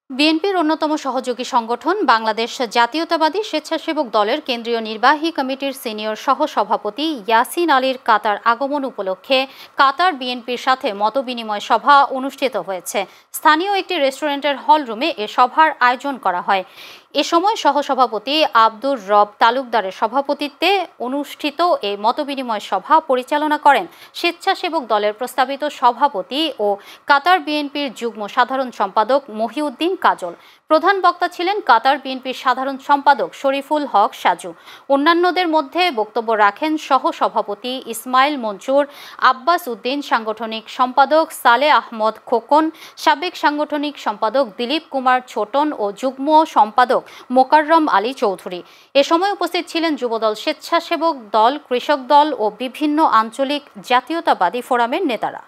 বিএনপির অন্যতম সহযোগী সংগঠন বাংলাদেশ জাতীয়তাবাদী স্বেচ্ছাসেবক দলের কেন্দ্রীয় নির্বাহী কমিটির সিনিয়র সহসভাপতি ইয়াসিন আলীর কাতার আগমন উপলক্ষে কাতার বিএনপির সাথে মতবিনিময় সভা অনুষ্ঠিত হয়েছে। স্থানীয় একটি রেস্টুরেন্টের হলরুমে এ সভার আয়োজন করা হয়। এ সময় সহসভাপতি আব্দুর রব তালুকদারের সভাপতিত্বে অনুষ্ঠিত এই মতবিনিময় সভা পরিচালনা করেন স্বেচ্ছাসেবক দলের প্রস্তাবিত সভাপতি ও কাতার বিএনপির যুগ্ম সাধারণ সম্পাদক মহিউদ্দিন কাজল। প্রধান বক্তা ছিলেন কাতার বিএনপির সাধারণ সম্পাদক শরীফুল হক সাজু। অন্যান্যদের মধ্যে বক্তব্য রাখেন সহসভাপতি ইসমাইল মনসুর, আব্বাস উদ্দিন, সাংগঠনিক সম্পাদক সালে আহমদ খোকন, সাবেক সাংগঠনিক সম্পাদক দিলীপ কুমার ছোটন ও যুগ্ম সম্পাদক মোকাররম আলী চৌধুরী। এ সময় উপস্থিত ছিলেন যুবদল, স্বেচ্ছাসেবক দল, কৃষক দল ও বিভিন্ন আঞ্চলিক জাতীয়তাবাদী ফোরামের নেতারা।